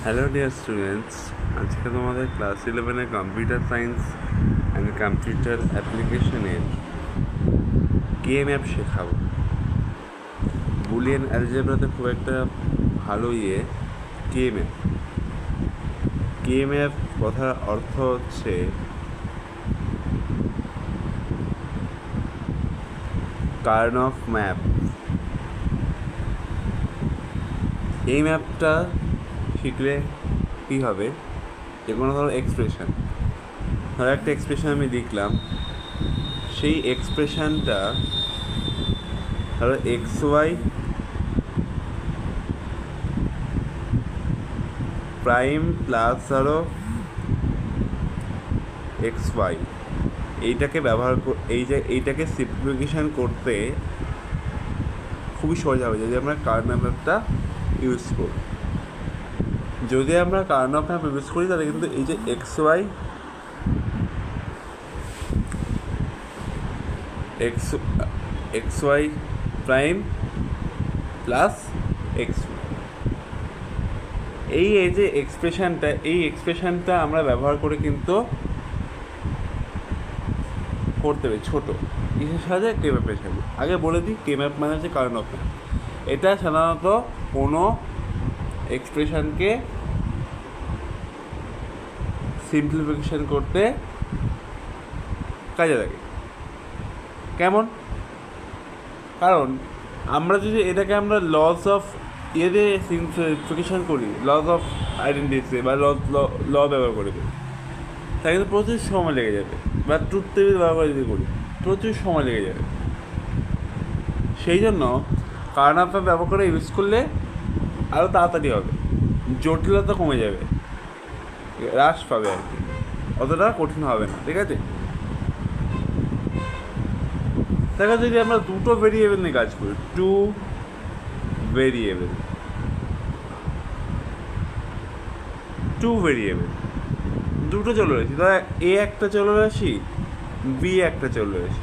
Hello dear students, আজকে তোমাদের class 11-এ কম্পিউটার সায়েন্স অ্যান্ড কম্পিউটার অ্যাপ্লিকেশনের কেএমএফ শেখাবো। বুলিয়ান অ্যালজেব্রাতে খুব একটা ভালো কেএমএফ। কেএমএফ কথার অর্থ হচ্ছে কার্নফ ম্যাপ। এই ম্যাপটা শিখলে কী হবে, যে কোনো ধরো এক্সপ্রেশন, ধরো একটা এক্সপ্রেশন আমি লিখলাম, সেই এক্সপ্রেশনটা ধরো এক্স ওয়াই প্রাইম প্লাস ধরো এক্স ওয়াই, এইটাকে এইটাকে সিম্পলিফিকেশান করতে খুবই সহজ হবে যদি আমরা কার্নফ ম্যাপটা ইউজ করি। যদি আমরা কার্নফ ম্যাপ ইউজ করি তাহলে কিন্তু এই যে x y prime plus x, এই যে এক্সপ্রেশনটা আমরা ব্যবহার করে কিন্তু করতে হবে ছোটো কিসের সাহায্যে কেম্যাপের সাহায্যে। আগে বলে দিই, কেম্যাপ মানে হচ্ছে কার্নফ ম্যাপ। এটা সাধারণত কোনো এক্সপ্রেশনকে সিম্পলিফিকেশন করতে কাজে লাগে। কেমন? কারণ আমরা যদি এটাকে আমরা লস অফ দিয়ে সিম্পলিফিকেশন করি, লস অফ আইডেন্টিটি বা ল ব্যবহার করে করি, তাই কিন্তু প্রচুর সময় লেগে যাবে। বা ট্রুথ টেবিল ব্যবহার করে যদি করি, প্রচুর সময় লেগে যাবে। সেই জন্য কার্নফ ম্যাপ ব্যবহার করে ইউজ করলে আরও তাড়াতাড়ি হবে, জটিলতা কমে যাবে, হ্রাস পাবে আর কি, অতটা কঠিন হবে না। ঠিক আছে? দেখা যদি আমরা দুটো ভেরিয়েবল নিয়ে কাজ করি, টু ভেরিয়েবল দুটো চলে আসি, ধর এ একটা চলে আসি, বি একটা চলে আসি।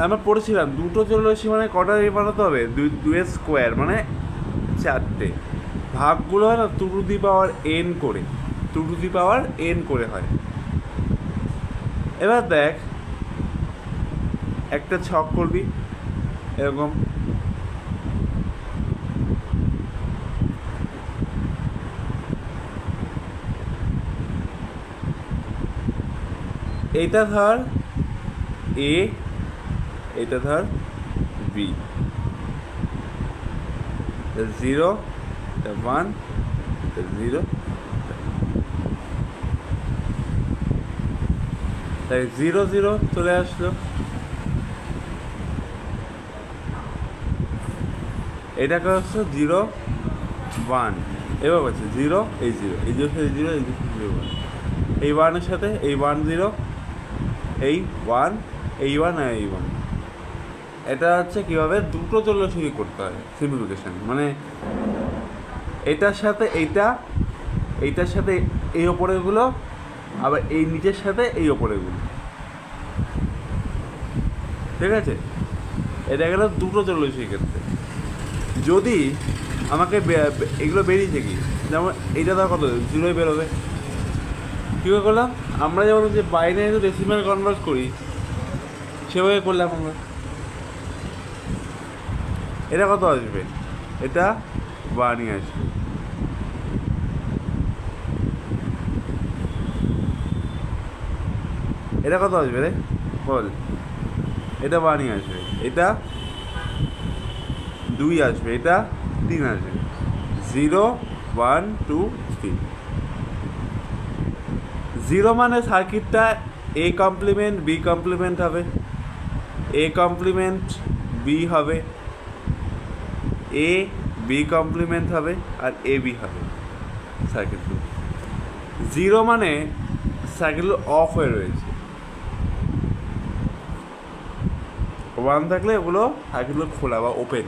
আমরা পড়েছিলাম দুটো চলে আসি মানে কটা এ বানাতে হবে, দুয়ের স্কোয়ার মানে 4টে। ভাগগুলো হয় না two to the power n করে হয়। এবার দেখ, একটা ছক করবি এরকম, এইটা ধর এ, এটা ধর বি, 0 1 0, তাই 0 0 চলে আসলো। এটাকে হচ্ছে 0 1, এবার হচ্ছে 0 এই 0 এই 0 সাথে 0 এই 0 1, এই 1-এর সাথে এই 1 0, এই 1 এই 1 আর এই 1। এটা হচ্ছে কীভাবে দুটো চলরাশি করতে হয় সিম্পলিফিকেশান, মানে এটার সাথে এইটার সাথে এই ওপরেরগুলো, আবার এই নিচের সাথে এই ওপরেরগুলো। ঠিক আছে? এটা গেল দুটো চলরাশির ক্ষেত্রে। যদি আমাকে এগুলো বেরিয়েছে কি, যেমন এইটা ধর কত 0 বেরোবে, কীভাবে করলাম আমরা, যেমন যে বাইনারি ডেসিমাল কনভার্ট করি সেভাবে করলাম আমরা। এটা কত আসবে? এটা 1ই আসবে। এটা কত আসবে রে বল? এটা 1ই আসবে, এটা 2 আসবে, এটা 3 আসবে। 0 1 2 3। 0 মানে সার্কিটটা এ কমপ্লিমেন্ট বি কমপ্লিমেন্ট হবে, এ কমপ্লিমেন্ট বি হবে, এ বি কমপ্লিমেন্ট হবে, আর এ বি হবে সার্কিটগুলো। 0 মানে সার্কিটগুলো অফ হয়ে রয়েছে, 1 থাকলে ওগুলো সার্কিটগুলো খোলা বা ওপেন।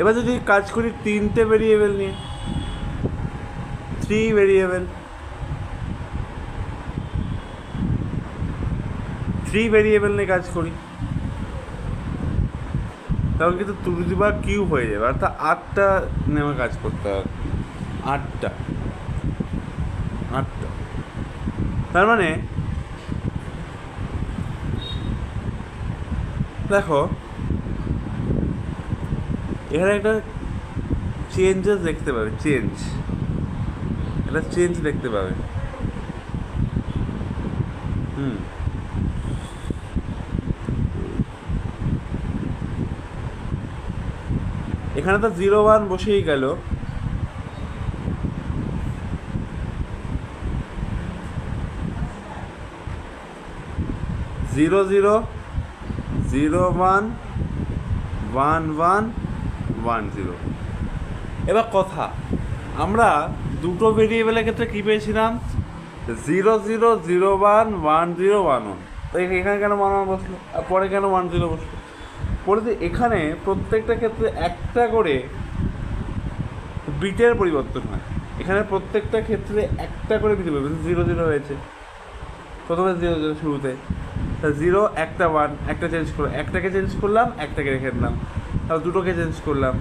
এবার যদি কাজ করি 3টে ভেরিয়েবল নিয়ে, 3 ভেরিয়েবল নিয়ে কাজ করি, তখন কিন্তু two to the power q হয়ে যাবে, অর্থাৎ 8টা নেমে কাজ করতে হবে। 8টা তার মানে দেখো এখানে একটা চেঞ্জেস দেখতে পাবে, চেঞ্জ দেখতে পাবে। এখানে তো 0 1 বসেই গেল, জিরো জিরো 0 1 1 1 1 0। এবার কথা, আমরা দুটো ভেরিয়েবলের ক্ষেত্রে কী পেয়েছিলাম? 0 0 0 1 1 0 1 1। তো এখানে কেন 1 1 বসলো, আর পরে কেন 1 0 বসলো? পরে এখানে প্রত্যেকটা ক্ষেত্রে একটা করে বিটের পরিবর্তন হয়। এখানে প্রত্যেকটা ক্ষেত্রে একটা করে বিট পরিবর্তন, 0 0 হয়েছে প্রথমে, 0 0 শুরুতে, তা 0 একটা 1 একটা চেঞ্জ করলাম, একটাকে চেঞ্জ করলাম, একটাকে রেখে দিলাম, তারপর দুটোকে চেঞ্জ করলাম,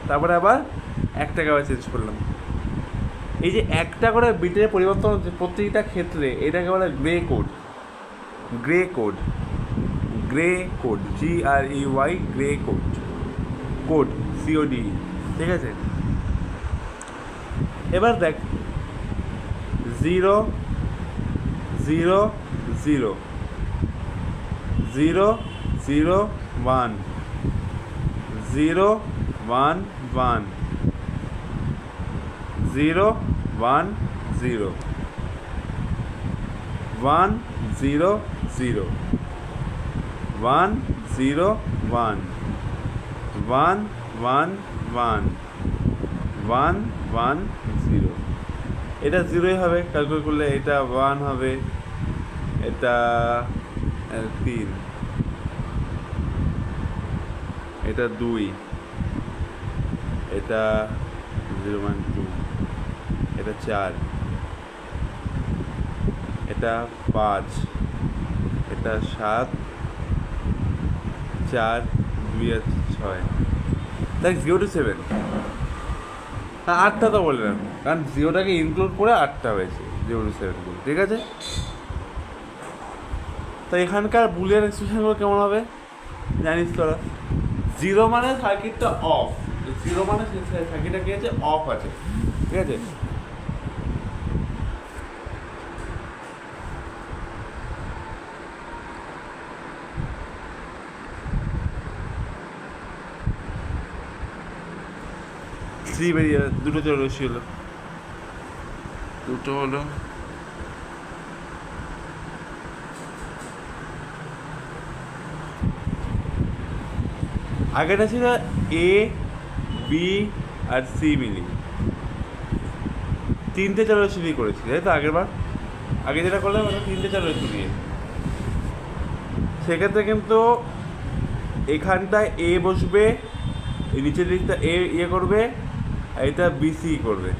তারপরে আবার একটাকে আবার চেঞ্জ করলাম। এই যে একটা করে বিটের পরিবর্তন হচ্ছে প্রতিটা ক্ষেত্রে, এটাকে বলে grey code. GREY, grey code COD, ঠিক আছে? এবার দেখ 0 0 0 0 0 1 0 1 1 0 1 0 1 0 0 1 0 1 1 1 1 1 1 0। এটা 0ই হবে, ক্যালকুলেট করলে এটা 1 হবে, এটা 3, এটা 2, এটা 0 1 2, এটা 4, এটা 5, এটা 7, 4 2 আর 6, দেখ 0 to 7। হ্যাঁ 8টা তো বললাম, কারণ 0টাকে ইনক্লুড করে 8টা হয়েছে, 0 to 7 করে, ঠিক আছে? তো এখানকার বুলিয়ান এক্সপ্রেশনগুলো কেমন হবে জানিস তোরা? 0 মানে সার্কিটটা অফ, 0 মানে সার্কিটটা কি আছে, অফ আছে, ঠিক আছে? বেরিয়ে দুটো চৌরসি হলো, দুটো হলো। আগেটা ছিল A B আর C মিলি, 3টে চৌরসি দিয়ে করেছি, তাই তো? আগের বার আগে যেটা করলাম ওটা 3টে চৌরসি দিয়ে। সেক্ষেত্রে কিন্তু এখানটায় A বসবে, এই নিচের দিকটা A ইয়ে করবে, আর এটা BC করবে,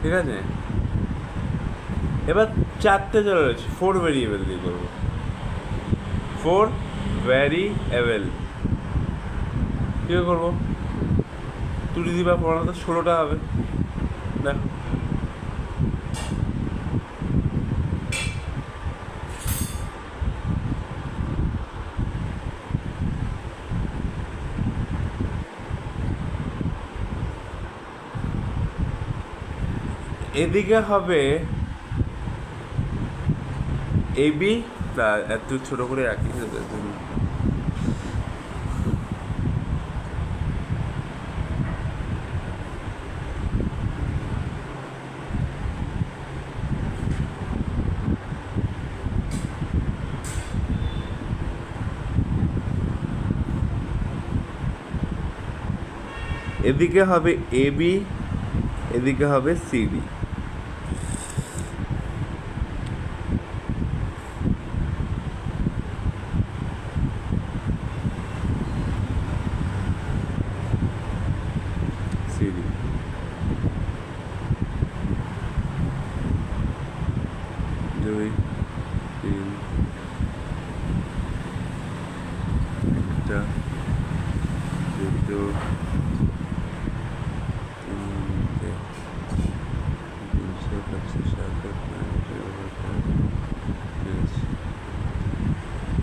ঠিক আছে? এবার 4টে চৌরসি 4 ভেরিয়েবল দিয়ে করবো, 4 ভ্যারিয়েবল কী করবো? 2 টু দি পাওয়ার 4 তো 16টা হবে। দেখো এদিকে হবে AB, এত ছোট করে রাখি, এদিকে হবে AB, এদিকে হবে CD।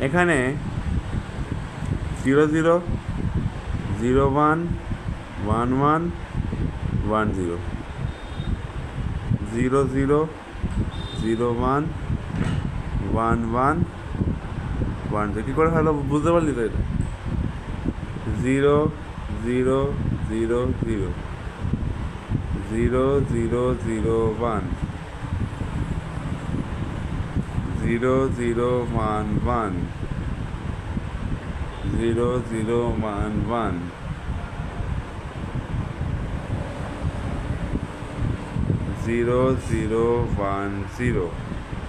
এখানে 0 0 0 1 1 1 1 0 0 0 0 1 1 1 1 0 কী করে হলো বুঝতে পারলি তো এটা 0 0 0 0 0 0 0 1 0 0 1 1 0 0 1 1 0 0 1 0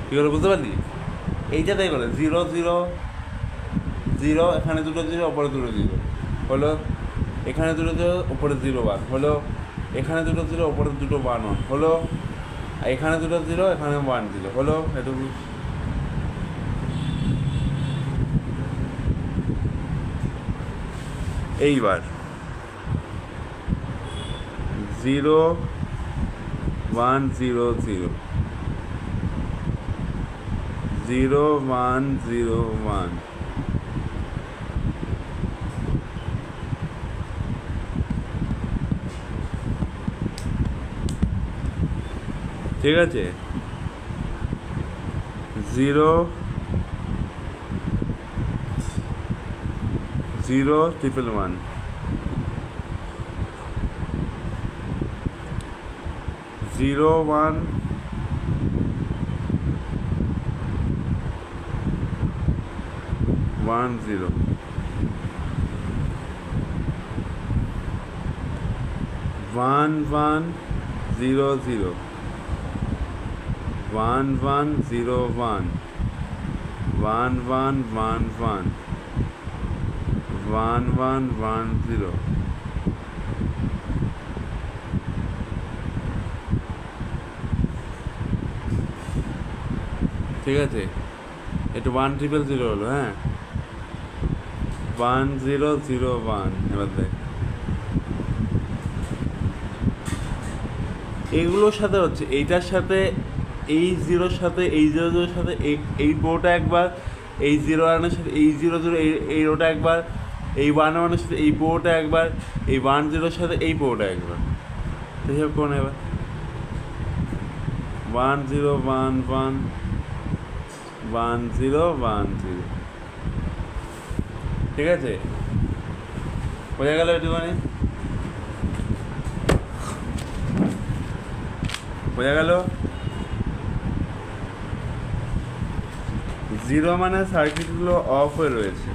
কী করে বুঝতে পারলি এইটা তাই করে 0 0 0 এখানে দুটো 0 ওপরে দুটো 0 হলো এখানে দুটো 0 ওপরে 0 1 হলো এখানে দুটো 0 ওপরে দুটো 1 1 হলো এখানে দুটো 0 এখানে 1 0 হলো এটুকু এইবার 0 1 0 0 0 1 0 1 ঠিক আছে 0 0 1 1 0 1 1 0 1 1 0 0 1 1 0 1 1 1 1 1 1 1 1 0 ঠিক আছে একটু 1 0 0 হলো হ্যাঁ 1 0 0 1 এবার দেখ এগুলোর সাথে হচ্ছে এইটার সাথে এই 0-র সাথে এই 0-0-র সাথে এই রোটা একবার এই 0-1-এর সাথে এই 0-0 এই রোটা একবার এই 1-1-এর সাথে এই পোটা একবার এই 1-0-র সাথে এই পোটা একবার হিসাব কোন এবার 1 0 1 1 1 0 1 0 ঠিক আছে বোঝা গেল একটুখানি বোঝা গেল 0 মানে সার্কিটগুলো অফ হয়ে রয়েছে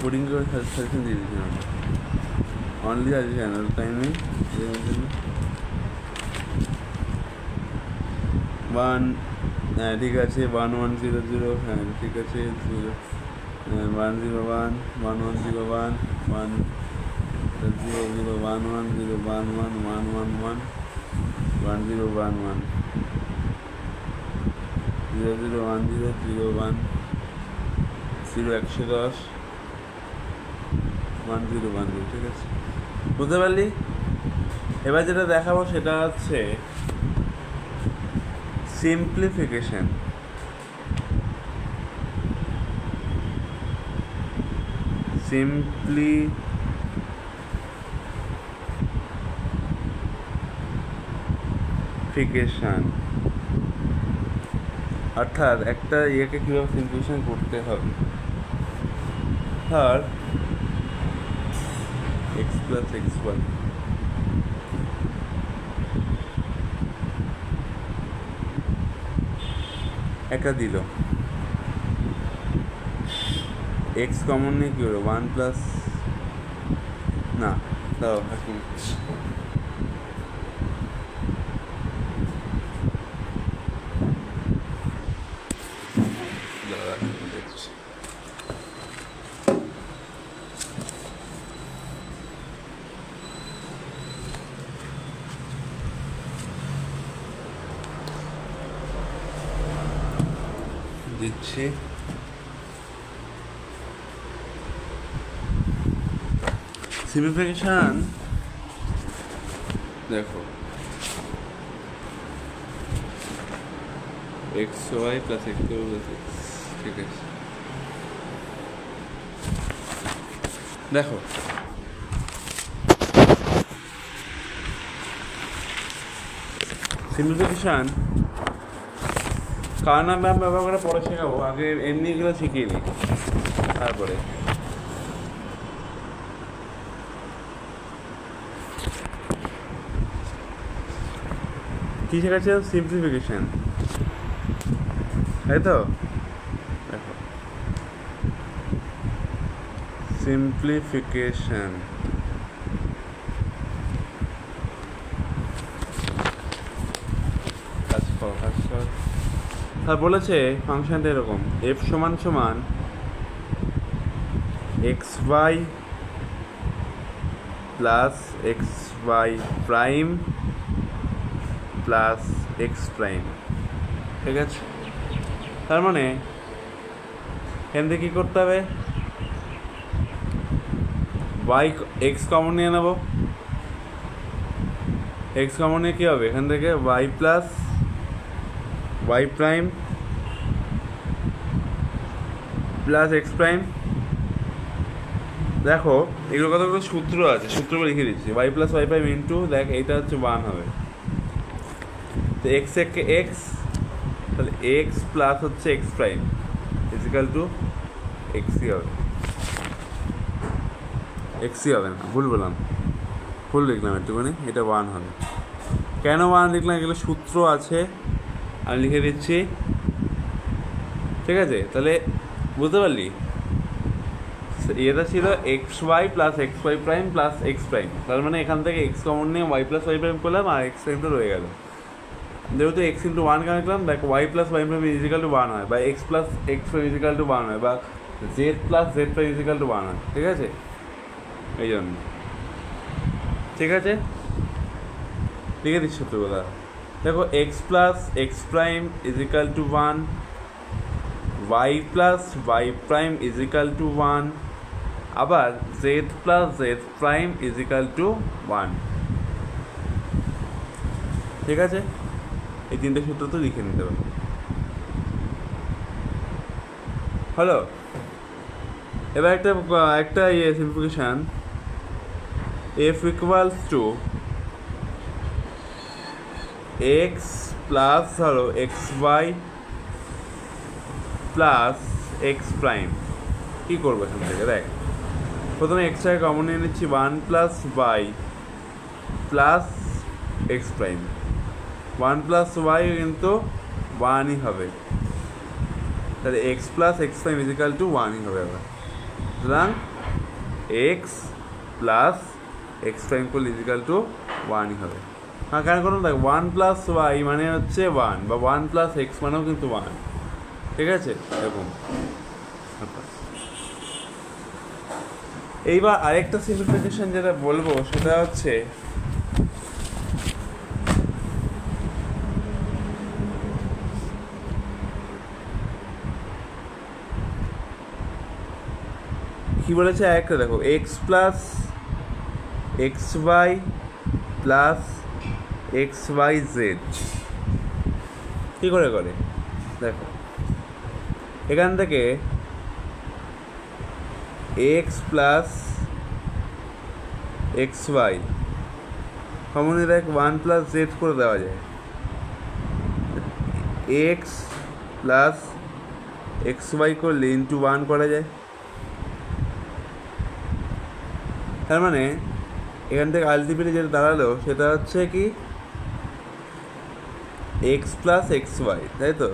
কোডিং করে সাজেশন দিয়ে দিচ্ছি আমরা অনলি আজ চ্যানেল টাইমে 1 হ্যাঁ ঠিক আছে 1 1 0 0 হ্যাঁ ঠিক আছে 0 1 0 1 1 1 0 1 1 0 0 1 1 0 1 1 1 1 1 1 0 1 1 0 0 1 0 0 1 0 110 1 0 1 0 ঠিক আছে বুঝতে পারলি এবার যেটা দেখাবো সেটা হচ্ছে সিম্পলিফিকেশন অর্থাৎ একটা ইয়েকে কীভাবে সিম্পলিফিকেশন করতে হবে ধর x plus x1 একটা দিল x কমন নিয়ে কী হলো 1 প্লাস না দাও এখন দিচ্ছি সিম্পলিফিকেশন দেখো x y plus x plus x, ঠিক আছে। দেখো সিম্পলিফিকেশন কার নাম ম্যাম ব্যবহার করে পরে শেখাবো, আগে এমনি এগুলো শিখিয়ে নিই তারপরে। কি শেখাচ্ছে? সিম্পলিফিকেশন, তাই তো? দেখো সিম্পলিফিকেশন আর বলেছে ফাংশনটা এরকম, এফ সমান সমান x y plus x y prime plus x prime, ঠিক আছে? তার মানে এখান থেকে কী করতে হবে? ওয়াই এক্স কমন নিয়ে নেব, এক্স কমন নিয়ে কী হবে? এখান থেকে y plus y prime plus x prime. দেখো এগুলো কতগুলো সূত্র আছে, সূত্রগুলো লিখে দিচ্ছি। Y plus y prime into, দেখ এইটা হচ্ছে 1 হবে, তো এক্স একে এক্স, তাহলে এক্স প্লাস হচ্ছে এক্স প্রাইম ইজিক্যাল টু এক্সই হবে, এক্সই হবে না, ভুল বললাম, ভুল লিখলাম একটুখানি, এটা 1 হবে। কেন 1 লিখলাম? এগুলো সূত্র আছে, আমি লিখে দিচ্ছি, ঠিক আছে? তাহলে বুঝতে পারলি, এটা ছিল x y plus x y prime plus x prime, তার মানে এখান থেকে এক্স কমন নিয়ে ওয়াই প্লাস ওয়াই প্রাইম করলাম আর এক্স প্রাইমটা রয়ে গেল। যেহেতু এক্স ইন্টু 1 কেন লিখলাম? দেখ y plus y prime equal to 1 হয়, বা x plus x prime equal to 1 হয়, বা z plus z prime equal to 1 হয়, ঠিক আছে? এই জন্য, ঠিক আছে, লিখে দিচ্ছি সত্যি কথা। দেখো x plus x prime equal to 1, y plus y prime equal to 1, আবার z plus z prime equal to 1, ঠিক আছে? এই তিনটে সূত্র তো লিখে নিতে হবে। হলো, এবার একটা simplification, F equals to x plus ধরো x y plus x prime. কী করবো এখান থেকে? দেখ প্রথমে এক্সটাকে কমন নিয়ে নিচ্ছি, 1 plus y plus x prime, 1 plus y কিন্তু 1ই হবে, তাহলে x plus x prime equal to 1ই হবে। আবার সুতরাং এক্স প্লাস এক্স প্রাইম করলে ইজিক্যাল টু 1ই হবে। হ্যাঁ, কেন করুন? দেখ 1 প্লাস ওয়াই মানে হচ্ছে 1, বা 1 প্লাস এক্স মানেও কিন্তু 1, ঠিক আছে? এরকম। এইবার আরেকটা সিম্পলিফিকেশন যেটা বলবো সেটা হচ্ছে কি বলেছে আরেকটা, দেখো x plus x y plus x y z. কী করে করে? দেখো এখান থেকে এক্স প্লাস এক্স ওয়াই কমনে দেখ 1 প্লাস জেড করে দেওয়া যায়, এক্স প্লাস এক্স ওয়াই করলে ইন্টু 1 করা যায়। তার মানে এখান থেকে আলটিমেটলি যেটা দাঁড়ালো সেটা হচ্ছে কি এক্স প্লাস এক্স ওয়াই, তাই তো?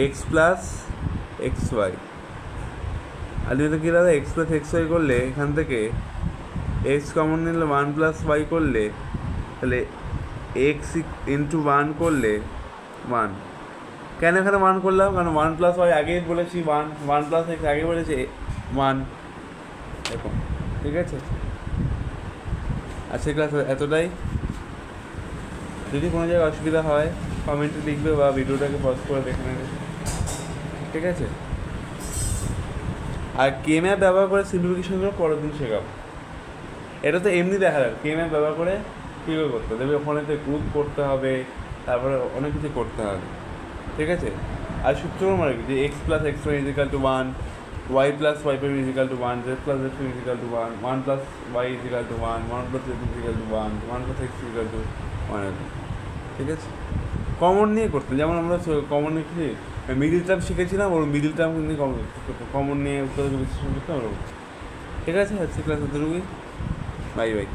X plus x y ultimately কী দাদা? এক্স প্লাস এক্স ওয়াই করলে এখান থেকে এক্স কমন নিলে 1 প্লাস ওয়াই করলে, তাহলে এক্স ইন্টু 1 করলে 1। কেন এখানে 1 করলাম? কারণ 1 প্লাস ওয়াই আগেই বলেছি 1, 1 প্লাস এক্স আগে বলেছি 1, এরকম, ঠিক আছে? আজকে ক্লাস এতটাই। যদি কোনো জায়গায় অসুবিধা হয় কমেন্টে লিখবে বা ভিডিওটাকে পজ করে দেখে নেবে, ঠিক আছে? আর কে ম্যাপ ব্যবহার করে সিম্পলিফিকেশনগুলো পরের দিন শেখাবো। এটা তো এমনি দেখা যাবে কে ম্যাপ ব্যবহার করে কীভাবে করতে হবে, ওখানে তো গ্রুপ করতে হবে, তারপরে অনেক কিছু করতে হবে, ঠিক আছে? আর সূত্র মানে কি, যে x plus x y equal to one, y plus y prime equal to one, z plus z prime equal to one, one plus y equal to one, one plus z equal to one, one plus x equal to one, ঠিক আছে? Common নিয়ে করতে, যেমন আমরা common নিয়ে middle term শিখেছিলাম, ওর middle term নিয়ে common নিয়ে উত্তর বিশ্লেষণ করতে পারবো, ঠিক আছে? আজকে ক্লাস এতটুকুই, বাই বাই।